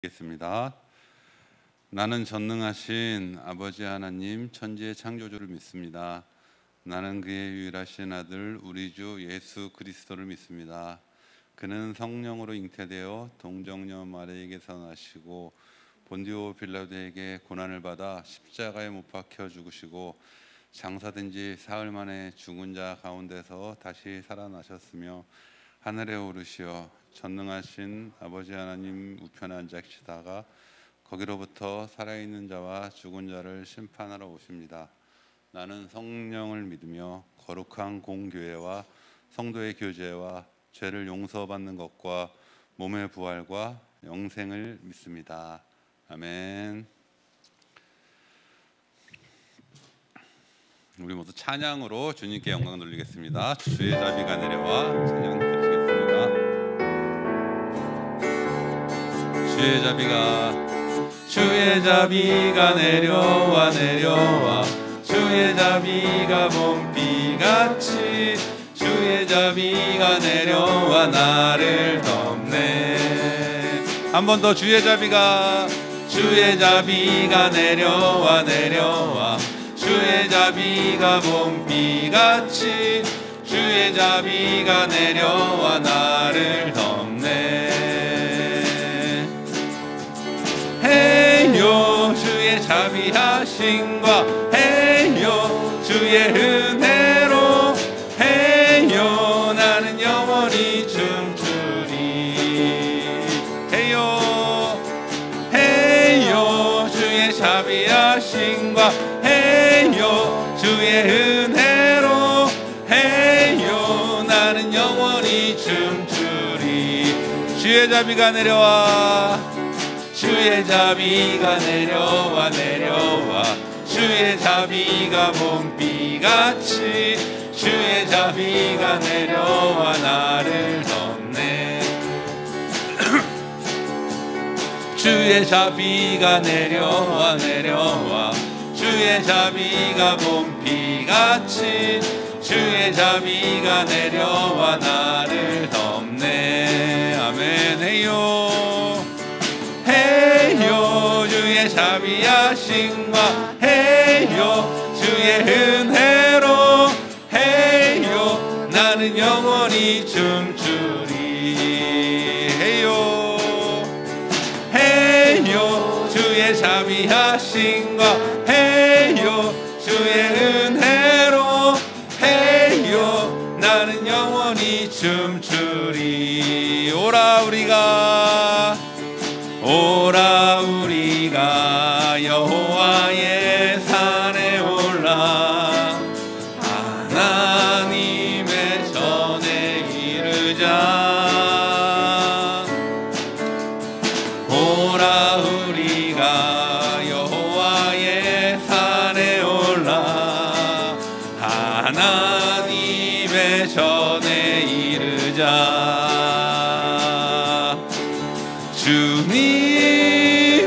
겠습니다. 나는 전능하신 아버지 하나님 천지의 창조주를 믿습니다. 나는 그의 유일하신 아들 우리 주 예수 그리스도를 믿습니다. 그는 성령으로 잉태되어 동정녀 마리아에게서 나시고 본디오 빌라도에게 고난을 받아 십자가에 못 박혀 죽으시고 장사된 지 사흘 만에 죽은 자 가운데서 다시 살아나셨으며 하늘에 오르시어 전능하신 아버지 하나님 우편에 앉아 계시다가 거기로부터 살아있는 자와 죽은 자를 심판하러 오십니다. 나는 성령을 믿으며 거룩한 공교회와 성도의 교제와 죄를 용서받는 것과 몸의 부활과 영생을 믿습니다. 아멘. 우리 모두 찬양으로 주님께 영광 돌리겠습니다. 주의 자비가 내려와 찬양 드리겠습니다. 주의 자비가 내려와 주의 자비가 봄비같이 주의 자비가 내려와 나를 덮네. 한 번 더 주의 자비가 내려와 주의 자비가 봄비같이 주의 자비가 내려와 나를 덮네. 헤이요 주의 자비하심과 헤이요 주의 은혜로 헤이요 나는 영원히 춤추리. 헤이요 주의 자비하심과 헤이요 주의 은혜로 헤이요 나는 영원히 춤추리. 주의 자비가 내려와 주의 자비가 내려와 주의 자비가 봄비같이 주의 자비가 내려와 나를 덮네. 주의 자비가 내려와 주의 자비가 봄비같이 주의 자비가 내려와 나를 덮네. 아멘. 헤이요 주의 자비하심과 헤이요 주의 은혜로 헤이요 나는 영원히 춤추리. 헤이요 주의 자비하심과 헤이요 주의 은혜로 헤이요 나는 영원히 춤추리. 오라 우리가 여호와의 산에 올라 하나님의 전에 이르자. 오라 우리가 여호와의 산에 올라 하나님의 전에 이르자. 주님의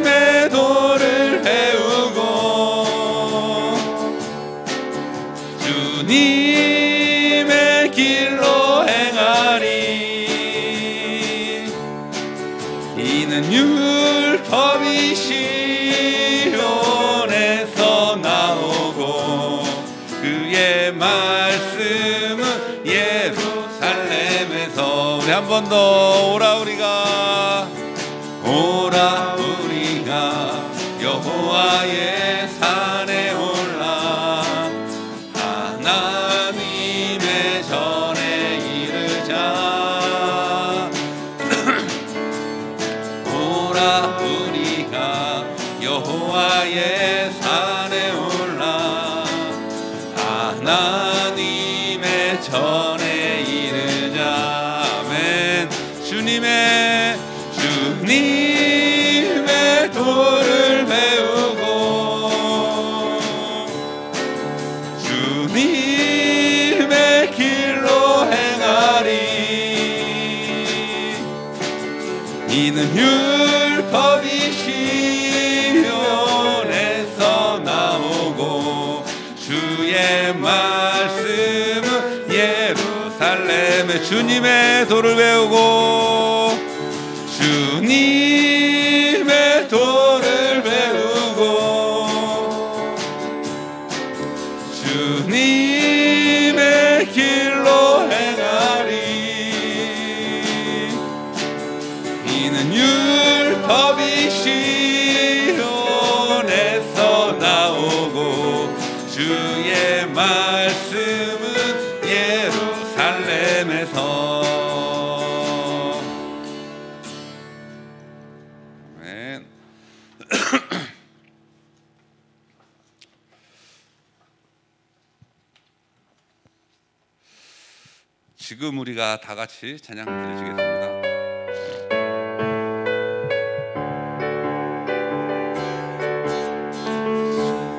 도를 배우고 주님의 길로 행하리. 이는 율법이 시온에서 나오고 그의 말씀은 예루살렘에서. 우리 한 번 더 오라 우리가 여호와의 산에 올라 하나님의 전에 이르자. 오라 우리가 여호와의 산에 올라 하나님의 전에 이르자. 아멘. 주님의 도를 배우고 주님의 길로 행하리. 이는 율법이 시온에서 나오고 주의 말씀은 예루살렘에. 주님의 도를 배우고 주님의 법이 시온에서 나오고 주의 말씀은 예루살렘에서. 아멘. 지금 우리가 다 같이 찬양 드리시겠습니다.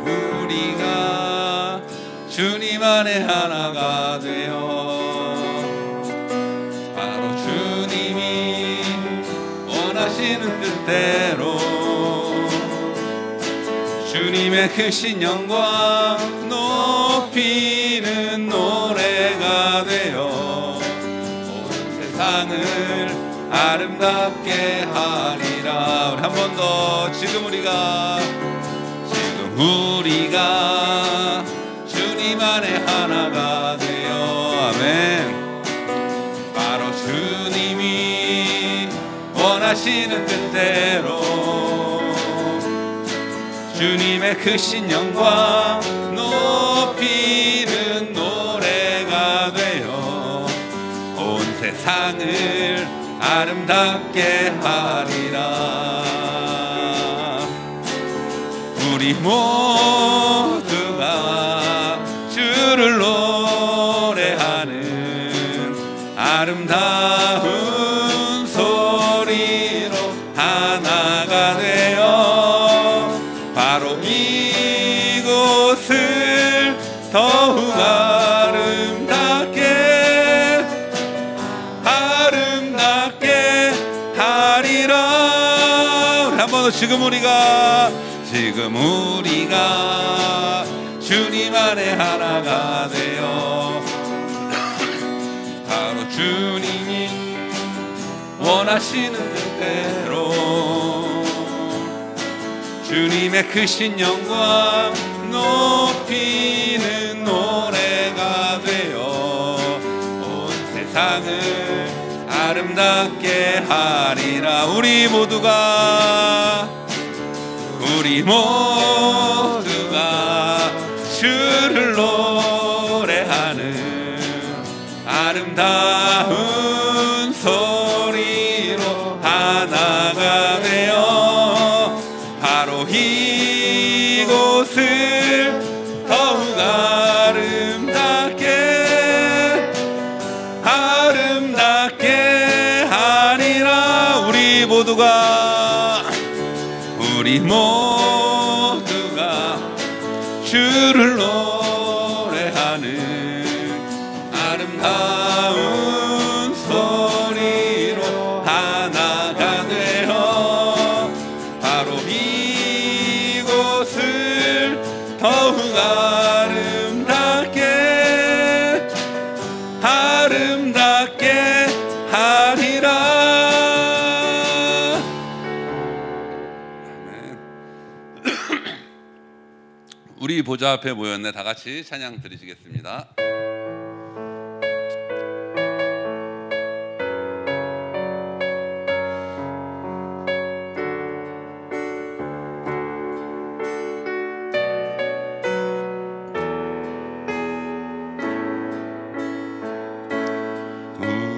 우리가 주님 안에 하나가 되어 바로 주님이 원하시는 뜻대로 주님의 크신 영광 높이는 노래가 되어 온 세상을 아름답게 하리라. 우리 한 번 더. 지금 우리가 주님 안에 하나가 되어 아멘. 바로 주님이 원하시는 뜻대로 주님의 크신 영광 높이는 노래가 되어 온 세상을 아름답게 하리라. 우리 모두가 주를 노래하는 아름다운 소리로 하나가 되어 바로 이곳을 더욱 아름답게 하리라. 우리 한 번 더. 지금 우리가 주님 안에 하나가 되어 바로 주님이 원하시는 뜻대로 주님의 크신 영광 높이는 노래가 되어 온 세상을 아름답게 하리라. 우리 모두가 주를 노래하는 아름다운 소리로 하나가 되어 바로 이곳을 더욱 아름답게 하리라. 우리 모두가 주를 노래하는 아름다운 소리로 하나가 되어 바로 이곳을 더욱 아름답게 하리라. 우리 보좌 앞에 모였네. 다 같이 찬양 드리시겠습니다.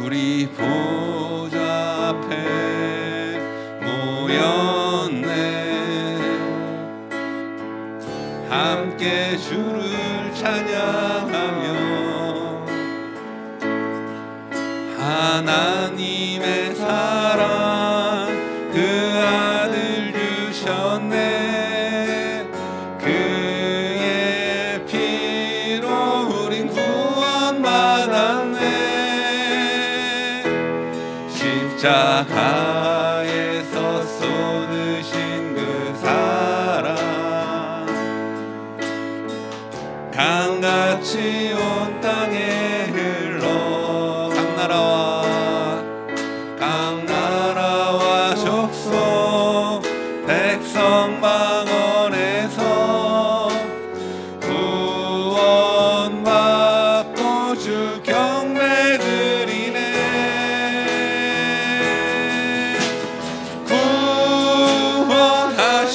우리 보좌 앞에 모였네. 함께 주를 찬양하며 하나님의 사랑 그 아들 주셨네. 그의 피로 우린 구원받았네. 십자가에서 쏟으신 그 사랑 강같이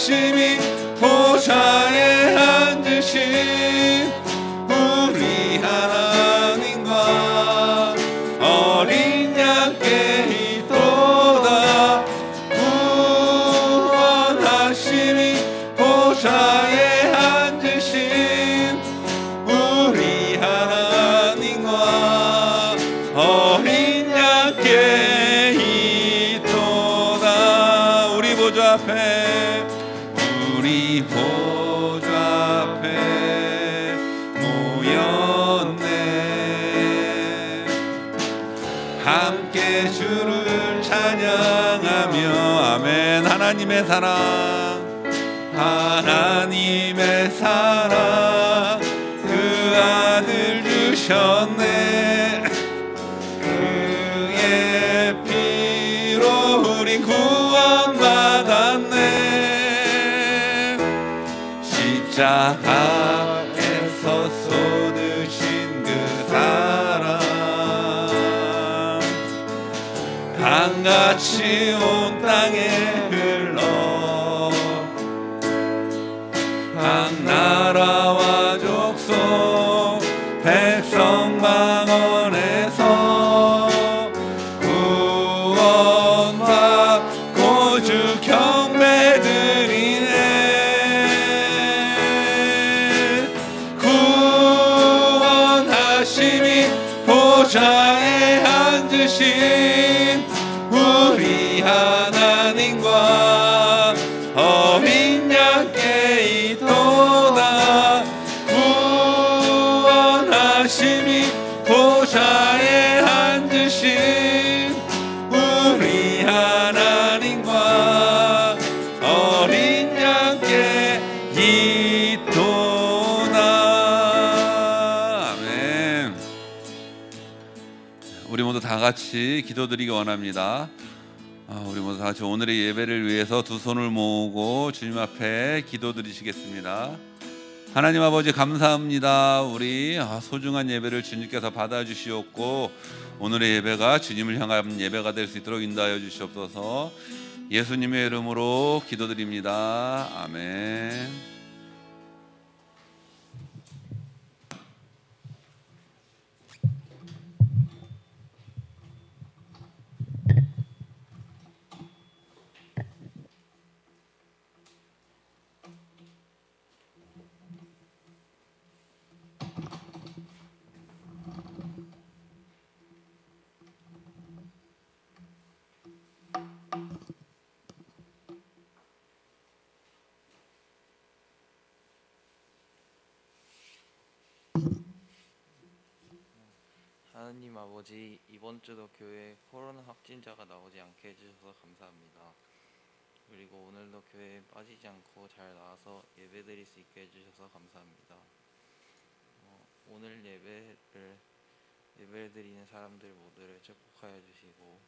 원하심이 보좌에 앉으신 우리 하나님과 어린 양께 있도다. 구원하심이 보좌에 앉으신 우리 하나님과 어린 양께 있도다. 우리 보좌 앞에 우리 보좌 앞에 모였네. 함께 주를 찬양하며 아멘. 하나님의 사랑 하나님의 사랑 그 아들 주셨네. 그의 피로 우린 구원받았네. 십자가에서 쏟으신 그 사랑 강같이 온 땅에 흘러 각 나라와 족속 백성 망원에서 구원받고 주 경배드리네. 구원하심이 보좌에 앉으신 우리 하나님과 어린 양께 있도다. 구원하심이 보좌에 앉으신 우리 하나님과 어린 양께 있도다. 아멘. 우리 모두 다 같이 기도드리기 원합니다. 우리 모두 다 같이 오늘의 예배를 위해서 두 손을 모으고 주님 앞에 기도드리시겠습니다. 하나님 아버지 감사합니다. 우리 소중한 예배를 주님께서 받아주시옵고 오늘의 예배가 주님을 향한 예배가 될 수 있도록 인도하여 주시옵소서. 예수님의 이름으로 기도드립니다. 아멘. 하나님 아버지, 이번 주도 교회에 코로나 확진자가 나오지 않게 해주셔서 감사합니다. 그리고 오늘도 교회에 빠지지 않고 잘 나와서 예배드릴 수 있게 해주셔서 감사합니다. 오늘 예배를 드리는 사람들 모두를 축복하여 주시고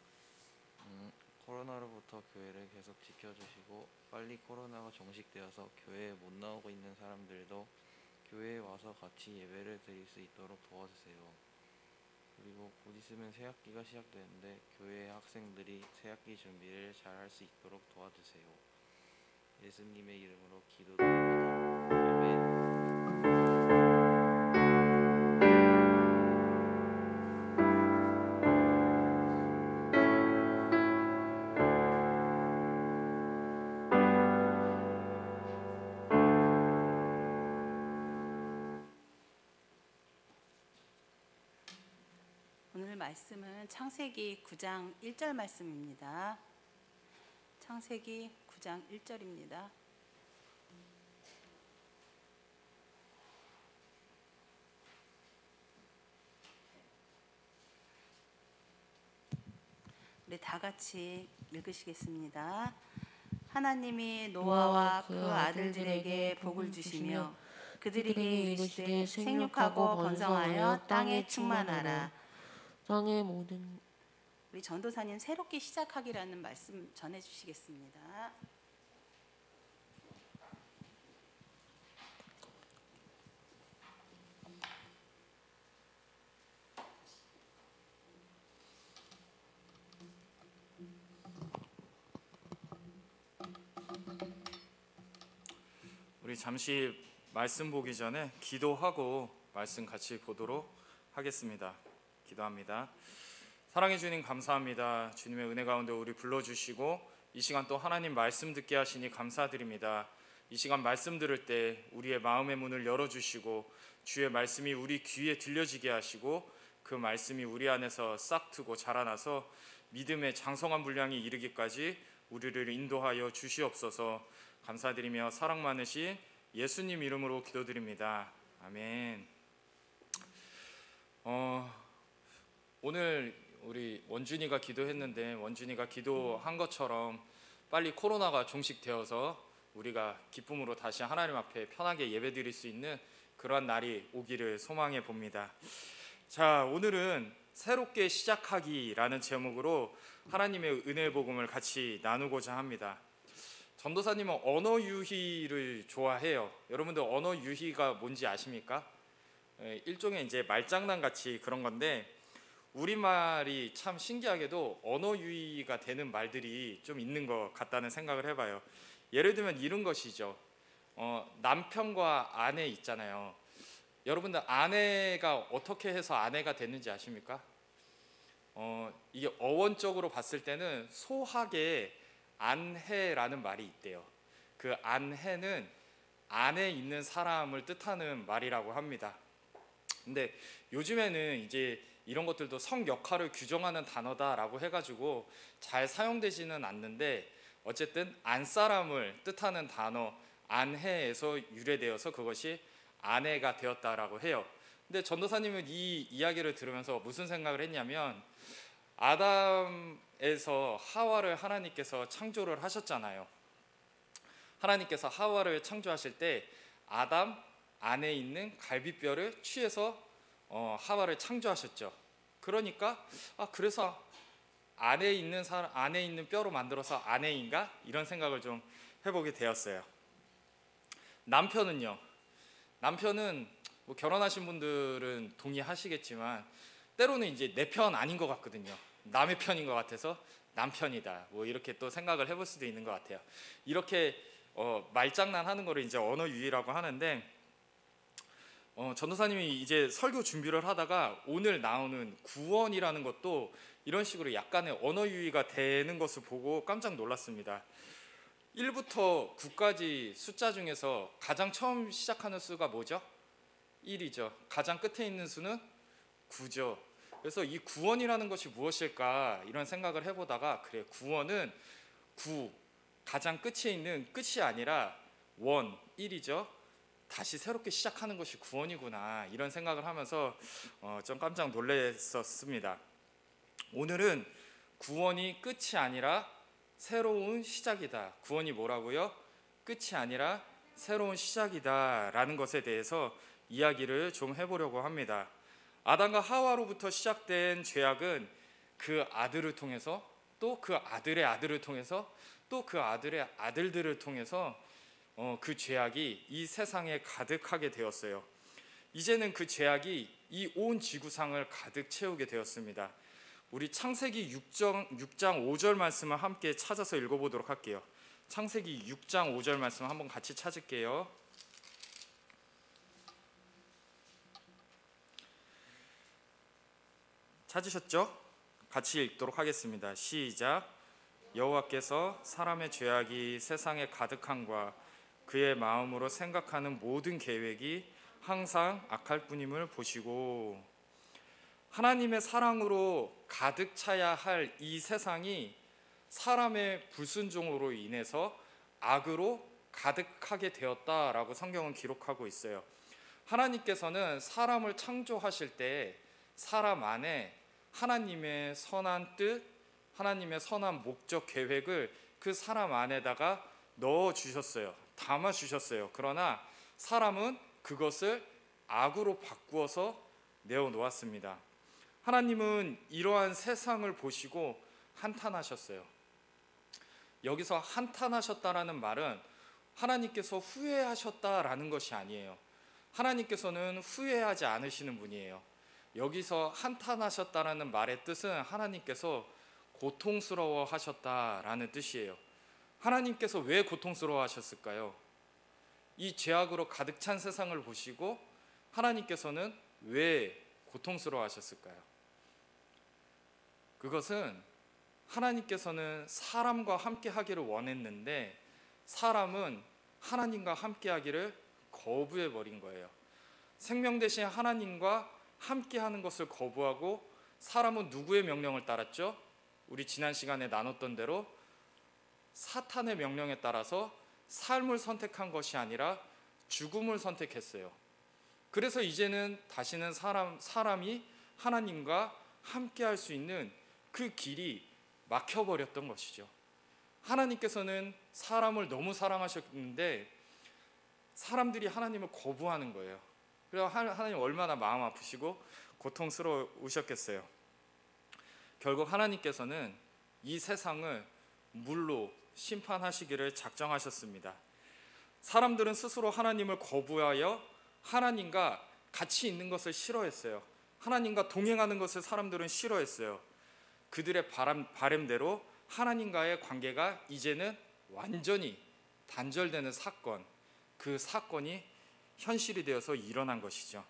코로나로부터 교회를 계속 지켜주시고 빨리 코로나가 종식되어서 교회에 못 나오고 있는 사람들도 교회에 와서 같이 예배를 드릴 수 있도록 도와주세요. 그리고 곧 있으면 새학기가 시작되는데 교회 학생들이 새학기 준비를 잘 할 수 있도록 도와주세요. 예수님의 이름으로 기도드립니다. 아멘. 오늘 말씀은 창세기 9장 1절 말씀입니다. 창세기 9장 1절입니다. 우리 다 같이 읽으시겠습니다. 하나님이 노아와 그 아들들에게 복을 주시며 그들에게 이르시되 생육하고 번성하여 땅에 충만하라. 땅의 모든 우리 전도사님 새롭게 시작하기라는 말씀 전해주시겠습니다. 우리 잠시 말씀 보기 전에 기도하고 말씀 같이 보도록 하겠습니다. 기도합니다. 사랑해 주님 감사합니다. 주님의 은혜 가운데 우리 불러주시고 이 시간 또 하나님 말씀 듣게 하시니 감사드립니다. 이 시간 말씀 들을 때 우리의 마음의 문을 열어주시고 주의 말씀이 우리 귀에 들려지게 하시고 그 말씀이 우리 안에서 싹트고 자라나서 믿음의 장성한 분량이 이르기까지 우리를 인도하여 주시옵소서. 감사드리며 사랑 많으신 예수님 이름으로 기도드립니다. 아멘. 오늘 우리 원준이가 기도했는데 원준이가 기도한 것처럼 빨리 코로나가 종식되어서 우리가 기쁨으로 다시 하나님 앞에 편하게 예배드릴 수 있는 그러한 날이 오기를 소망해 봅니다. 자, 오늘은 새롭게 시작하기라는 제목으로 하나님의 은혜의 복음을 같이 나누고자 합니다. 전도사님은 언어 유희를 좋아해요. 여러분들 언어 유희가 뭔지 아십니까? 일종의 이제 말장난 같이 그런 건데 우리말이 참 신기하게도 언어 유희가 되는 말들이 좀 있는 것 같다는 생각을 해봐요. 예를 들면 이런 것이죠. 남편과 아내 있잖아요. 여러분들 아내가 어떻게 해서 아내가 됐는지 아십니까? 이게 어원적으로 봤을 때는 소학에 안해라는 말이 있대요. 그 안해는 안에 있는 사람을 뜻하는 말이라고 합니다. 근데 요즘에는 이제 이런 것들도 성 역할을 규정하는 단어다라고 해가지고 잘 사용되지는 않는데 어쨌든 안사람을 뜻하는 단어 안해에서 유래되어서 그것이 아내가 되었다라고 해요. 근데 전도사님은 이 이야기를 들으면서 무슨 생각을 했냐면 아담에서 하와를 하나님께서 창조를 하셨잖아요. 하나님께서 하와를 창조하실 때 아담 안에 있는 갈비뼈를 취해서 하와를 창조하셨죠. 그러니까 그래서 안에 있는 뼈로 만들어서 아내인가 이런 생각을 좀 해보게 되었어요. 남편은요. 남편은 뭐 결혼하신 분들은 동의하시겠지만 때로는 이제 내 편 아닌 것 같거든요. 남의 편인 것 같아서 남편이다. 뭐 이렇게 또 생각을 해볼 수도 있는 것 같아요. 이렇게 말장난하는 거를 이제 언어 유희라고 하는데 전도사님이 이제 설교 준비를 하다가 오늘 나오는 구원이라는 것도 이런 식으로 약간의 언어 유희가 되는 것을 보고 깜짝 놀랐습니다. 1부터 9까지 숫자 중에서 가장 처음 시작하는 수가 뭐죠? 1이죠. 가장 끝에 있는 수는 9죠. 그래서 이 구원이라는 것이 무엇일까 이런 생각을 해보다가 그래, 구원은 9, 가장 끝에 있는 끝이 아니라 1이죠. 다시 새롭게 시작하는 것이 구원이구나 이런 생각을 하면서 좀 깜짝 놀랐었습니다. 오늘은 구원이 끝이 아니라 새로운 시작이다. 구원이 뭐라고요? 끝이 아니라 새로운 시작이다 라는 것에 대해서 이야기를 좀 해보려고 합니다. 아담과 하와로부터 시작된 죄악은 그 아들을 통해서 또 그 아들의 아들을 통해서 또 그 아들의 아들들을 통해서 그 죄악이 이 세상에 가득하게 되었어요. 이제는 그 죄악이 이 온 지구상을 가득 채우게 되었습니다. 우리 창세기 6장 5절 말씀을 함께 찾아서 읽어보도록 할게요. 창세기 6장 5절 말씀 한번 같이 찾을게요. 찾으셨죠? 같이 읽도록 하겠습니다. 시작. 여호와께서 사람의 죄악이 세상에 가득함과 그의 마음으로 생각하는 모든 계획이 항상 악할 뿐임을 보시고, 하나님의 사랑으로 가득 차야 할 이 세상이 사람의 불순종으로 인해서 악으로 가득하게 되었다라고 성경은 기록하고 있어요. 하나님께서는 사람을 창조하실 때 사람 안에 하나님의 선한 뜻, 하나님의 선한 목적 계획을 그 사람 안에다가 넣어 주셨어요. 담아 주셨어요. 그러나 사람은 그것을 악으로 바꾸어서 내어 놓았습니다. 하나님은 이러한 세상을 보시고 한탄하셨어요. 여기서 한탄하셨다라는 말은 하나님께서 후회하셨다라는 것이 아니에요. 하나님께서는 후회하지 않으시는 분이에요. 여기서 한탄하셨다라는 말의 뜻은 하나님께서 고통스러워 하셨다라는 뜻이에요. 하나님께서 왜 고통스러워 하셨을까요? 이 죄악으로 가득 찬 세상을 보시고 하나님께서는 왜 고통스러워하셨을까요? 그것은 하나님께서는 사람과 함께 하기를 원했는데 사람은 하나님과 함께 하기를 거부해 버린 거예요. 생명 대신 하나님과 함께 하는 것을 거부하고 사람은 누구의 명령을 따랐죠? 우리 지난 시간에 나눴던 대로 사탄의 명령에 따라서 삶을 선택한 것이 아니라 죽음을 선택했어요. 그래서 이제는 다시는 사람이 하나님과 함께 할 수 있는 그 길이 막혀버렸던 것이죠. 하나님께서는 사람을 너무 사랑하셨는데 사람들이 하나님을 거부하는 거예요. 그래서 하나님 얼마나 마음 아프시고 고통스러우셨겠어요. 결국 하나님께서는 이 세상을 물로 심판하시기를 작정하셨습니다. 사람들은 스스로 하나님을 거부하여 하나님과 같이 있는 것을 싫어했어요. 하나님과 동행하는 것을 사람들은 싫어했어요. 그들의 바램대로 하나님과의 관계가 이제는 완전히 단절되는 사건, 그 사건이 현실이 되어서 일어난 것이죠.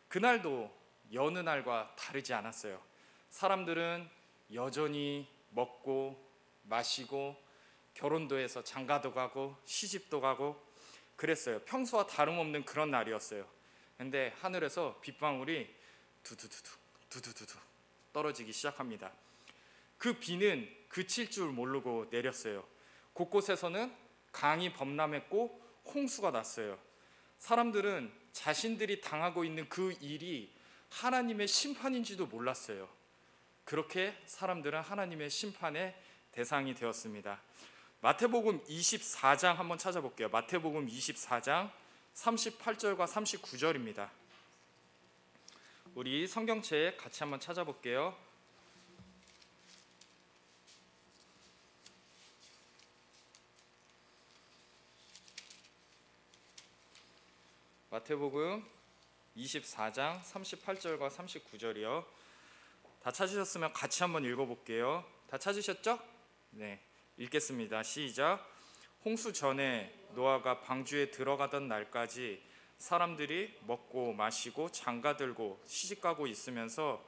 그날도 여느 날과 다르지 않았어요. 사람들은 여전히 먹고 마시고 결혼도 해서 장가도 가고 시집도 가고 그랬어요. 평소와 다름없는 그런 날이었어요. 근데 하늘에서 빗방울이 두두두두 떨어지기 시작합니다. 그 비는 그칠 줄 모르고 내렸어요. 곳곳에서는 강이 범람했고 홍수가 났어요. 사람들은 자신들이 당하고 있는 그 일이 하나님의 심판인지도 몰랐어요. 그렇게 사람들은 하나님의 심판의 대상이 되었습니다. 마태복음 24장 한번 찾아볼게요. 마태복음 24장 38절과 39절입니다. 우리 성경책 같이 한번 찾아볼게요. 마태복음 24장 38절과 39절이요. 다 찾으셨으면 같이 한번 읽어볼게요. 다 찾으셨죠? 네, 읽겠습니다. 시작. 홍수 전에 노아가 방주에 들어가던 날까지 사람들이 먹고 마시고 장가들고 시집가고 있으면서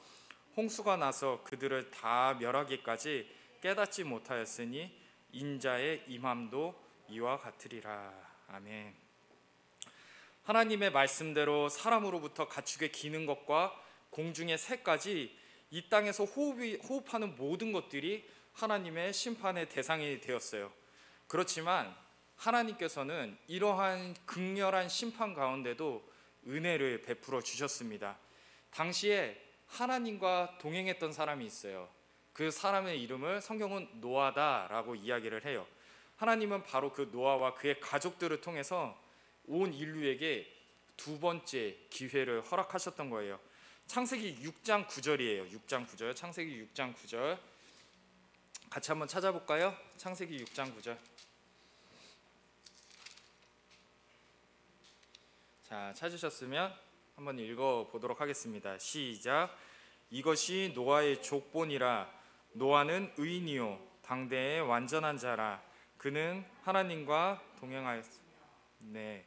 홍수가 나서 그들을 다 멸하기까지 깨닫지 못하였으니 인자의 임함도 이와 같으리라. 아멘. 하나님의 말씀대로 사람으로부터 가축에 기는 것과 공중의 새까지 이 땅에서 호흡하는 모든 것들이 하나님의 심판의 대상이 되었어요. 그렇지만 하나님께서는 이러한 극렬한 심판 가운데도 은혜를 베풀어 주셨습니다. 당시에 하나님과 동행했던 사람이 있어요. 그 사람의 이름을 성경은 노아다라고 이야기를 해요. 하나님은 바로 그 노아와 그의 가족들을 통해서 온 인류에게 두 번째 기회를 허락하셨던 거예요. 창세기 6장 9절이에요. 6장 9절. 창세기 6장 9절. 같이 한번 찾아볼까요? 창세기 6장 9절. 자, 찾으셨으면 한번 읽어보도록 하겠습니다. 시작. 이것이 노아의 족본이라. 노아는 의인이요 당대의 완전한 자라. 그는 하나님과 동행하였습니다. 네,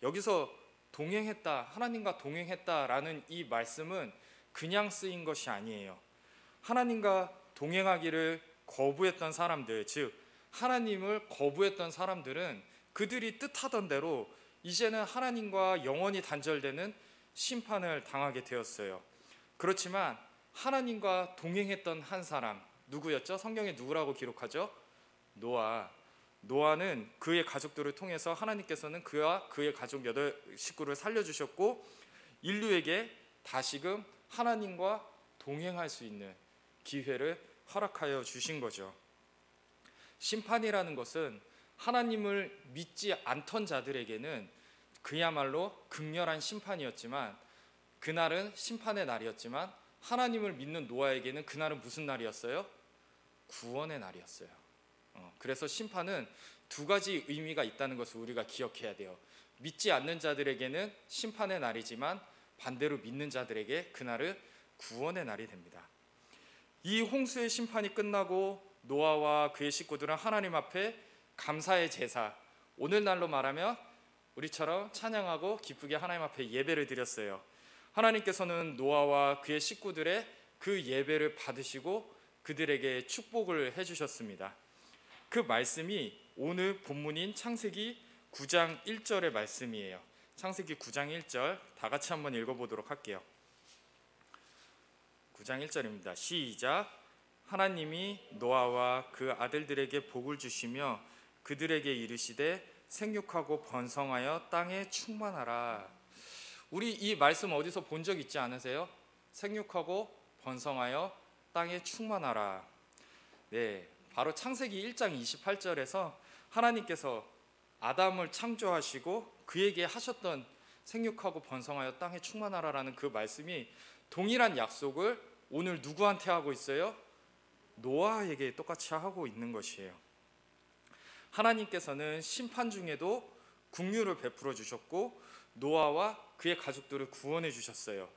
여기서 동행했다, 하나님과 동행했다라는 이 말씀은 그냥 쓰인 것이 아니에요. 하나님과 동행하기를 거부했던 사람들, 즉 하나님을 거부했던 사람들은 그들이 뜻하던 대로 이제는 하나님과 영원히 단절되는 심판을 당하게 되었어요. 그렇지만 하나님과 동행했던 한 사람, 누구였죠? 성경에 누구라고 기록하죠? 노아. 노아는 그의 가족들을 통해서 하나님께서는 그와 그의 가족 8식구를 살려주셨고 인류에게 다시금 하나님과 동행할 수 있는 기회를 허락하여 주신 거죠. 심판이라는 것은 하나님을 믿지 않던 자들에게는 그야말로 극렬한 심판이었지만, 그날은 심판의 날이었지만 하나님을 믿는 노아에게는 그날은 무슨 날이었어요? 구원의 날이었어요. 그래서 심판은 두 가지 의미가 있다는 것을 우리가 기억해야 돼요. 믿지 않는 자들에게는 심판의 날이지만 반대로 믿는 자들에게 그날은 구원의 날이 됩니다. 이 홍수의 심판이 끝나고 노아와 그의 식구들은 하나님 앞에 감사의 제사, 오늘날로 말하면 우리처럼 찬양하고 기쁘게 하나님 앞에 예배를 드렸어요. 하나님께서는 노아와 그의 식구들의 그 예배를 받으시고 그들에게 축복을 해주셨습니다. 그 말씀이 오늘 본문인 창세기 9장 1절의 말씀이에요. 창세기 9장 1절 다 같이 한번 읽어보도록 할게요. 9장 1절입니다. 시작. 하나님이 노아와 그 아들들에게 복을 주시며 그들에게 이르시되 생육하고 번성하여 땅에 충만하라. 우리 이 말씀 어디서 본 적 있지 않으세요? 생육하고 번성하여 땅에 충만하라. 네, 바로 창세기 1장 28절에서 하나님께서 아담을 창조하시고 그에게 하셨던 생육하고 번성하여 땅에 충만하라라는 그 말씀이 동일한 약속을 오늘 누구한테 하고 있어요? 노아에게 똑같이 하고 있는 것이에요. 하나님께서는 심판 중에도 긍휼을 베풀어 주셨고 노아와 그의 가족들을 구원해 주셨어요.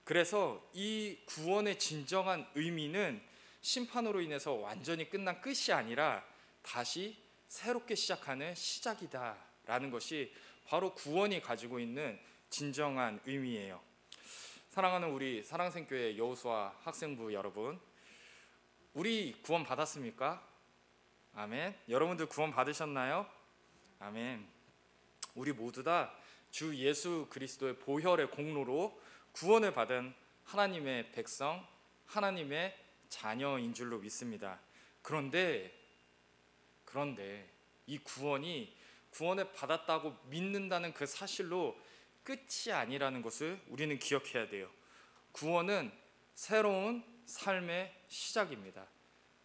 그래서 이 구원의 진정한 의미는 심판으로 인해서 완전히 끝난 끝이 아니라 다시 새롭게 시작하는 시작이다라는 것이 바로 구원이 가지고 있는 진정한 의미예요. 사랑하는 우리 사랑생교회 여호수아 학생부 여러분, 우리 구원 받았습니까? 아멘. 여러분들 구원 받으셨나요? 아멘. 우리 모두 다 주 예수 그리스도의 보혈의 공로로 구원을 받은 하나님의 백성, 하나님의 자녀인 줄로 믿습니다. 그런데 이 구원을 받았다고 믿는다는 그 사실로 끝이 아니라는 것을 우리는 기억해야 돼요. 구원은 새로운 삶의 시작입니다.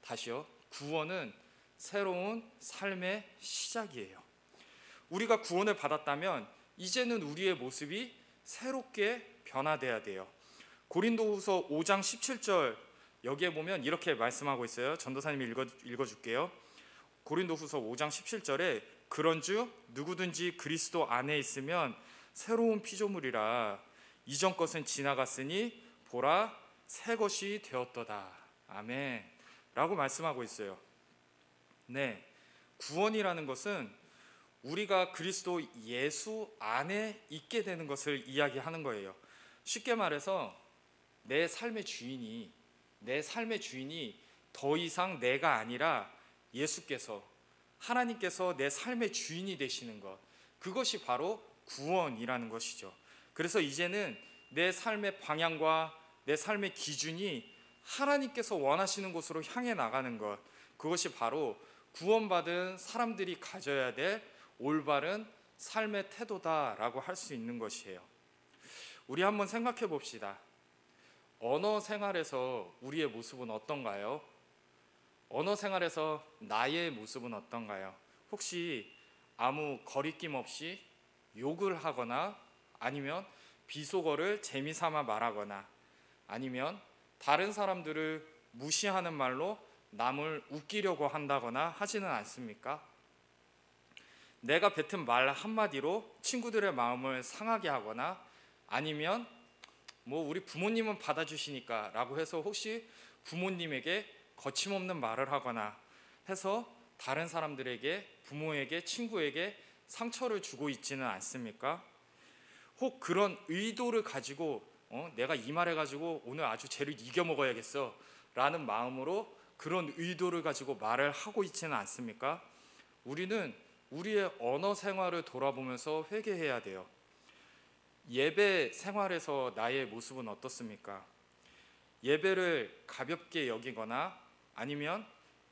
다시요. 구원은 새로운 삶의 시작이에요. 우리가 구원을 받았다면 이제는 우리의 모습이 새롭게 변화돼야 돼요. 고린도후서 5장 17절 여기에 보면 이렇게 말씀하고 있어요. 전도사님이 읽어줄게요. 고린도후서 5장 17절에 그런즉 누구든지 그리스도 안에 있으면 새로운 피조물이라 이전 것은 지나갔으니 보라 새 것이 되었도다. 아멘 라고 말씀하고 있어요. 네, 구원이라는 것은 우리가 그리스도 예수 안에 있게 되는 것을 이야기하는 거예요. 쉽게 말해서 내 삶의 주인이 더 이상 내가 아니라 예수께서, 하나님께서 내 삶의 주인이 되시는 것, 그것이 바로 구원이라는 것이죠. 그래서 이제는 내 삶의 방향과 내 삶의 기준이 하나님께서 원하시는 곳으로 향해 나가는 것, 그것이 바로 구원받은 사람들이 가져야 될 올바른 삶의 태도다라고 할 수 있는 것이에요. 우리 한번 생각해 봅시다. 언어 생활에서 우리의 모습은 어떤가요? 언어 생활에서 나의 모습은 어떤가요? 혹시 아무 거리낌 없이 욕을 하거나 아니면 비속어를 재미삼아 말하거나 아니면 다른 사람들을 무시하는 말로 남을 웃기려고 한다거나 하지는 않습니까? 내가 뱉은 말 한마디로 친구들의 마음을 상하게 하거나 아니면 우리 부모님은 받아주시니까 라고 해서 혹시 부모님에게 거침없는 말을 하거나 해서 다른 사람들에게, 부모에게, 친구에게 상처를 주고 있지는 않습니까? 혹 그런 의도를 가지고 내가 이 말해가지고 오늘 아주 쟤를 이겨먹어야겠어 라는 마음으로 그런 의도를 가지고 말을 하고 있지는 않습니까? 우리는 우리의 언어 생활을 돌아보면서 회개해야 돼요. 예배 생활에서 나의 모습은 어떻습니까? 예배를 가볍게 여기거나 아니면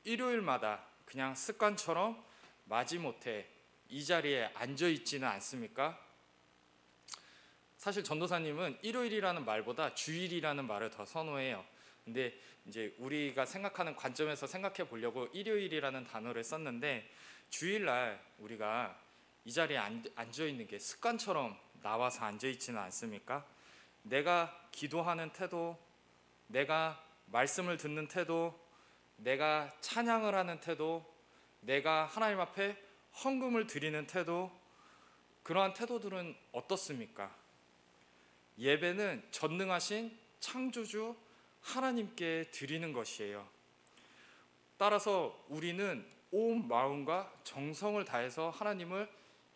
일요일마다 그냥 습관처럼 마지못해 이 자리에 앉아 있지는 않습니까? 사실 전도사님은 일요일이라는 말보다 주일이라는 말을 더 선호해요. 근데 이제 우리가 생각하는 관점에서 생각해 보려고 일요일이라는 단어를 썼는데 주일날 우리가 이 자리에 앉아 있는 게 습관처럼 나와서 앉아 있지는 않습니까? 내가 기도하는 태도, 내가 말씀을 듣는 태도, 내가 찬양을 하는 태도, 내가 하나님 앞에 헌금을 드리는 태도, 그러한 태도들은 어떻습니까? 예배는 전능하신 창조주 하나님께 드리는 것이에요. 따라서 우리는 온 마음과 정성을 다해서 하나님을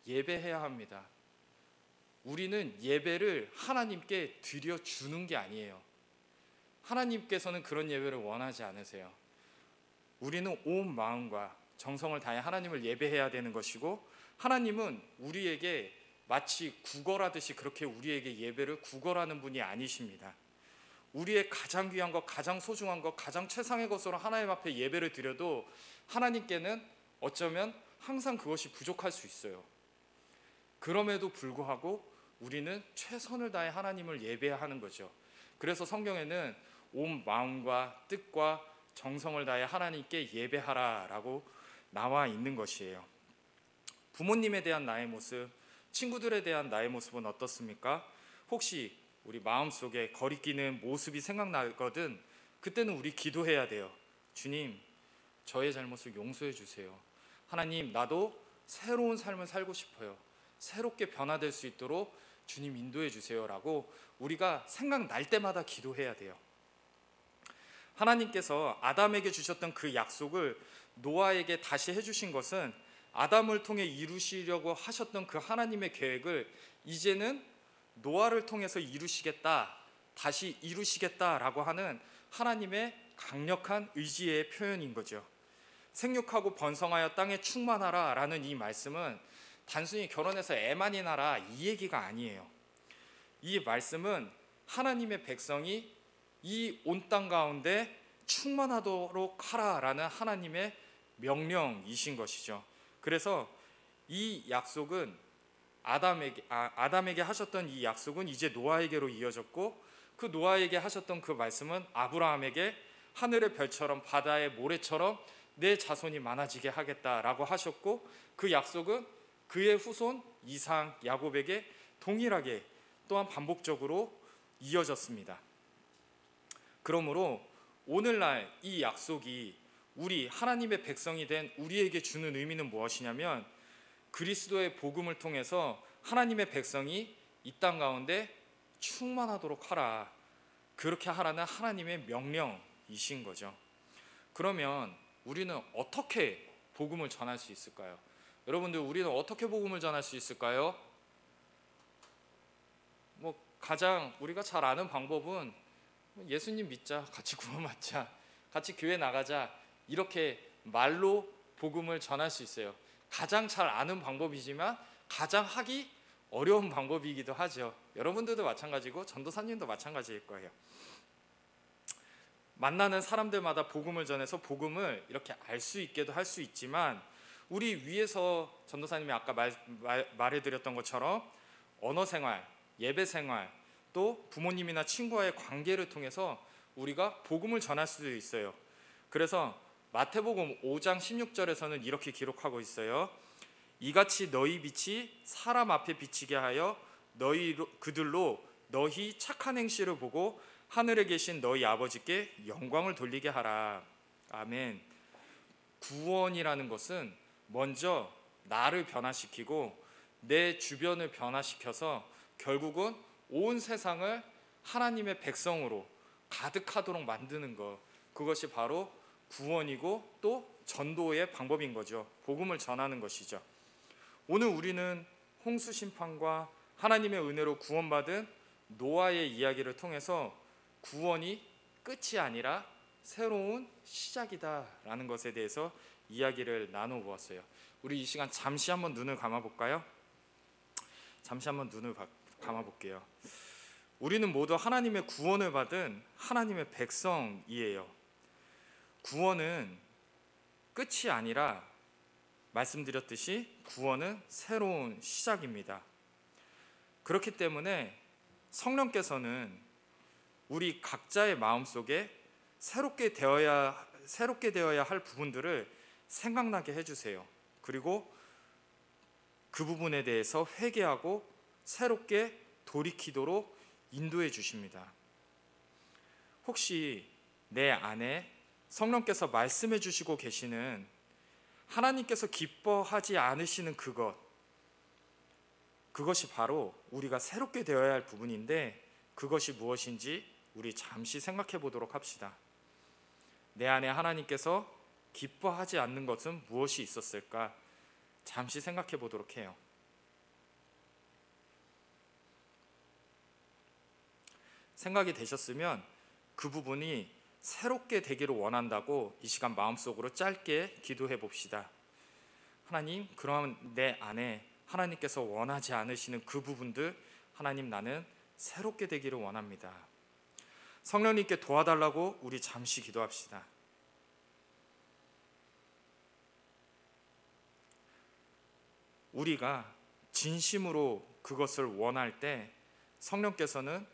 예배해야 합니다. 우리는 예배를 하나님께 드려주는 게 아니에요. 하나님께서는 그런 예배를 원하지 않으세요. 우리는 온 마음과 정성을 다해 하나님을 예배해야 되는 것이고, 하나님은 우리에게 마치 구걸하듯이 그렇게 우리에게 예배를 구걸하는 분이 아니십니다. 우리의 가장 귀한 것, 가장 소중한 것, 가장 최상의 것으로 하나님 앞에 예배를 드려도 하나님께는 어쩌면 항상 그것이 부족할 수 있어요. 그럼에도 불구하고 우리는 최선을 다해 하나님을 예배하는 거죠. 그래서 성경에는 온 마음과 뜻과 정성을 다해 하나님께 예배하라라고 나와 있는 것이에요. 부모님에 대한 나의 모습, 친구들에 대한 나의 모습은 어떻습니까? 혹시 우리 마음속에 거리끼는 모습이 생각나거든 그때는 우리 기도해야 돼요. 주님, 저의 잘못을 용서해 주세요. 하나님, 나도 새로운 삶을 살고 싶어요. 새롭게 변화될 수 있도록 주님 인도해 주세요 라고 우리가 생각날 때마다 기도해야 돼요. 하나님께서 아담에게 주셨던 그 약속을 노아에게 다시 해주신 것은 아담을 통해 이루시려고 하셨던 그 하나님의 계획을 이제는 노아를 통해서 이루시겠다, 다시 이루시겠다라고 하는 하나님의 강력한 의지의 표현인 거죠. 생육하고 번성하여 땅에 충만하라 라는 이 말씀은 단순히 결혼해서 애만이 나라 이 얘기가 아니에요. 이 말씀은 하나님의 백성이 이 온 땅 가운데 충만하도록 하라라는 하나님의 명령이신 것이죠. 그래서 이 약속은 아담에게 하셨던 이 약속은 이제 노아에게로 이어졌고, 그 노아에게 하셨던 그 말씀은 아브라함에게 하늘의 별처럼 바다의 모래처럼 내 자손이 많아지게 하겠다라고 하셨고, 그 약속은 그의 후손 이상 야곱에게 동일하게 또한 반복적으로 이어졌습니다. 그러므로 오늘날 이 약속이 우리 하나님의 백성이 된 우리에게 주는 의미는 무엇이냐면, 그리스도의 복음을 통해서 하나님의 백성이 이 땅 가운데 충만하도록 하라, 그렇게 하라는 하나님의 명령이신 거죠. 그러면 우리는 어떻게 복음을 전할 수 있을까요? 여러분들, 우리는 어떻게 복음을 전할 수 있을까요? 가장 우리가 잘 아는 방법은 예수님 믿자, 같이 구원받자, 같이 교회 나가자, 이렇게 말로 복음을 전할 수 있어요. 가장 잘 아는 방법이지만 가장 하기 어려운 방법이기도 하죠. 여러분들도 마찬가지고 전도사님도 마찬가지일 거예요. 만나는 사람들마다 복음을 전해서 복음을 이렇게 알 수 있게도 할 수 있지만, 우리 위에서 전도사님이 아까 말해드렸던 것처럼 언어 생활, 예배 생활, 또 부모님이나 친구와의 관계를 통해서 우리가 복음을 전할 수도 있어요. 그래서 마태복음 5장 16절에서는 이렇게 기록하고 있어요. 이같이 너희 빛이 사람 앞에 비치게 하여 그들로 너희 착한 행실을 보고 하늘에 계신 너희 아버지께 영광을 돌리게 하라. 아멘. 구원이라는 것은 먼저 나를 변화시키고 내 주변을 변화시켜서 결국은 온 세상을 하나님의 백성으로 가득하도록 만드는 것, 그것이 바로 구원이고 또 전도의 방법인 거죠. 복음을 전하는 것이죠. 오늘 우리는 홍수 심판과 하나님의 은혜로 구원받은 노아의 이야기를 통해서 구원이 끝이 아니라 새로운 시작이다라는 것에 대해서 이야기를 나눠보았어요. 우리 이 시간 잠시 한번 눈을 감아볼까요? 잠시 한번 눈을 감아볼게요. 우리는 모두 하나님의 구원을 받은 하나님의 백성이에요. 구원은 끝이 아니라 말씀드렸듯이 구원은 새로운 시작입니다. 그렇기 때문에 성령께서는 우리 각자의 마음속에 새롭게 되어야 할 부분들을 생각나게 해주세요. 그리고 그 부분에 대해서 회개하고 새롭게 돌이키도록 인도해 주십니다. 혹시 내 안에 성령께서 말씀해 주시고 계시는 하나님께서 기뻐하지 않으시는 그것이 바로 우리가 새롭게 되어야 할 부분인데, 그것이 무엇인지 우리 잠시 생각해 보도록 합시다. 내 안에 하나님께서 기뻐하지 않는 것은 무엇이 있었을까? 잠시 생각해 보도록 해요. 생각이 되셨으면 그 부분이 새롭게 되기를 원한다고 이 시간 마음속으로 짧게 기도해 봅시다. 하나님, 그럼 내 안에 하나님께서 원하지 않으시는 그 부분들, 하나님, 나는 새롭게 되기를 원합니다. 성령님께 도와달라고 우리 잠시 기도합시다. 우리가 진심으로 그것을 원할 때 성령께서는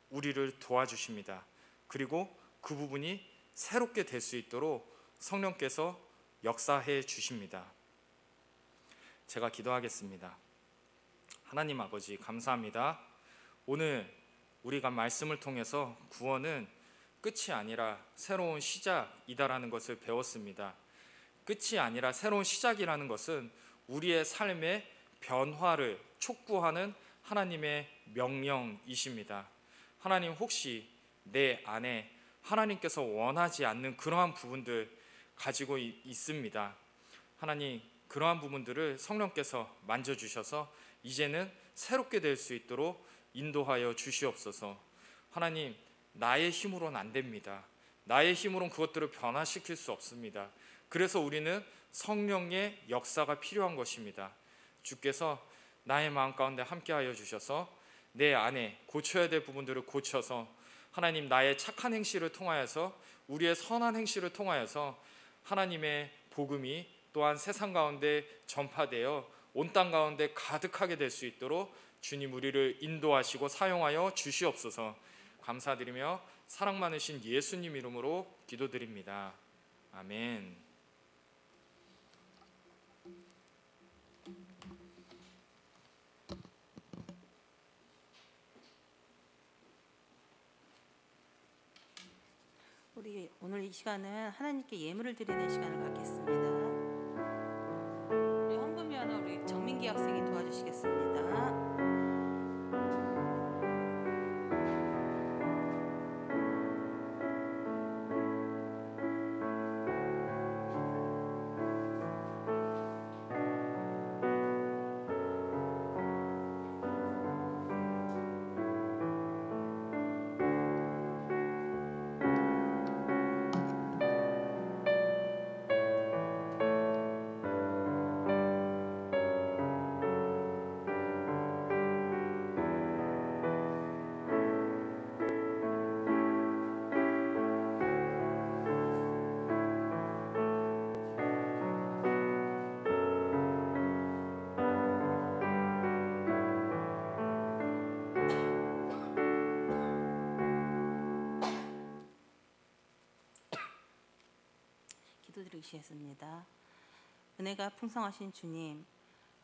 우리를 도와주십니다. 그리고 그 부분이 새롭게 될 수 있도록 성령께서 역사해 주십니다. 제가 기도하겠습니다. 하나님 아버지, 감사합니다. 오늘 우리가 말씀을 통해서 구원은 끝이 아니라 새로운 시작이다라는 것을 배웠습니다. 끝이 아니라 새로운 시작이라는 것은 우리의 삶의 변화를 촉구하는 하나님의 명령이십니다. 하나님, 혹시 내 안에 하나님께서 원하지 않는 그러한 부분들 가지고 있습니다. 하나님, 그러한 부분들을 성령께서 만져주셔서 이제는 새롭게 될 수 있도록 인도하여 주시옵소서. 하나님, 나의 힘으로는 안 됩니다. 나의 힘으로는 그것들을 변화시킬 수 없습니다. 그래서 우리는 성령의 역사가 필요한 것입니다. 주께서 나의 마음 가운데 함께하여 주셔서 내 안에 고쳐야 될 부분들을 고쳐서, 하나님, 나의 착한 행실을 통하여서, 우리의 선한 행실을 통하여서 하나님의 복음이 또한 세상 가운데 전파되어 온 땅 가운데 가득하게 될 수 있도록 주님 우리를 인도하시고 사용하여 주시옵소서. 감사드리며 사랑 많으신 예수님 이름으로 기도드립니다. 아멘. 우리 오늘 이 시간은 하나님께 예물을 드리는 시간을 갖겠습니다. 우리 헌금위원회 우리 정민기 학생이 도와주시겠습니다. 기도드리시겠습니다. 은혜가 풍성하신 주님,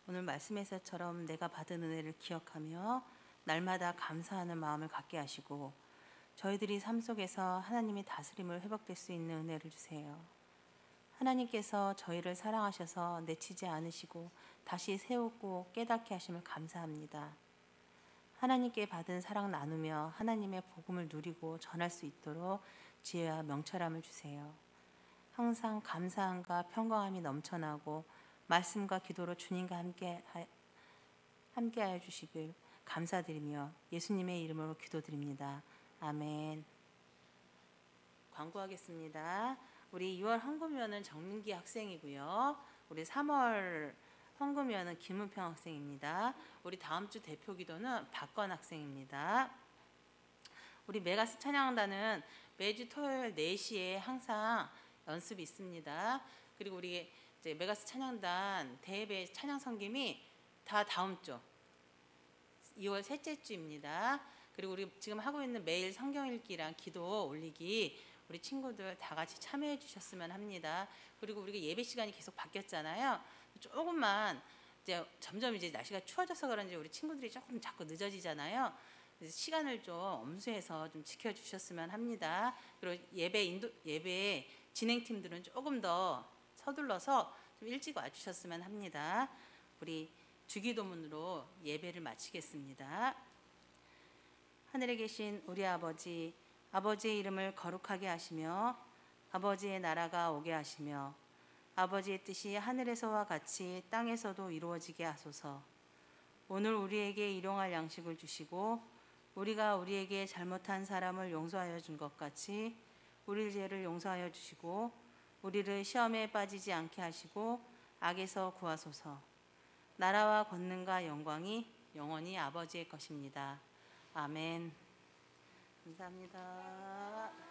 오늘 말씀에서처럼 내가 받은 은혜를 기억하며 날마다 감사하는 마음을 갖게 하시고 저희들이 삶 속에서 하나님의 다스림을 회복될 수 있는 은혜를 주세요. 하나님께서 저희를 사랑하셔서 내치지 않으시고 다시 세우고 깨닫게 하심을 감사합니다. 하나님께 받은 사랑 나누며 하나님의 복음을 누리고 전할 수 있도록 지혜와 명철함을 주세요. 항상 감사함과 평강함이 넘쳐나고 말씀과 기도로 주님과 함께하여 주시길 감사드리며 예수님의 이름으로 기도드립니다. 아멘. 광고하겠습니다. 우리 2월 헌금위원은 정민기 학생이고요. 우리 3월 헌금위원은 김은평 학생입니다. 우리 다음 주 대표 기도는 박건 학생입니다. 우리 메가스 찬양단은 매주 토요일 4시에 항상 연습이 있습니다. 그리고 우리 이제 메가스 찬양단 대예배 찬양 섬김이 다 다음 주 2월 셋째 주입니다. 그리고 우리 지금 하고 있는 매일 성경 읽기랑 기도 올리기 우리 친구들 다 같이 참여해 주셨으면 합니다. 그리고 우리가 예배 시간이 계속 바뀌었잖아요. 조금만 이제 점점 이제 날씨가 추워져서 그런지 우리 친구들이 조금 자꾸 늦어지잖아요. 그래서 시간을 좀 엄수해서 좀 지켜주셨으면 합니다. 그리고 예배 진행팀들은 조금 더 서둘러서 좀 일찍 와주셨으면 합니다. 우리 주기도문으로 예배를 마치겠습니다. 하늘에 계신 우리 아버지, 아버지의 이름을 거룩하게 하시며 아버지의 나라가 오게 하시며 아버지의 뜻이 하늘에서와 같이 땅에서도 이루어지게 하소서. 오늘 우리에게 일용할 양식을 주시고 우리가 우리에게 잘못한 사람을 용서하여 준 것 같이 우리 죄를 용서하여 주시고 우리를 시험에 빠지지 않게 하시고 악에서 구하소서. 나라와 권능과 영광이 영원히 아버지의 것입니다. 아멘. 감사합니다.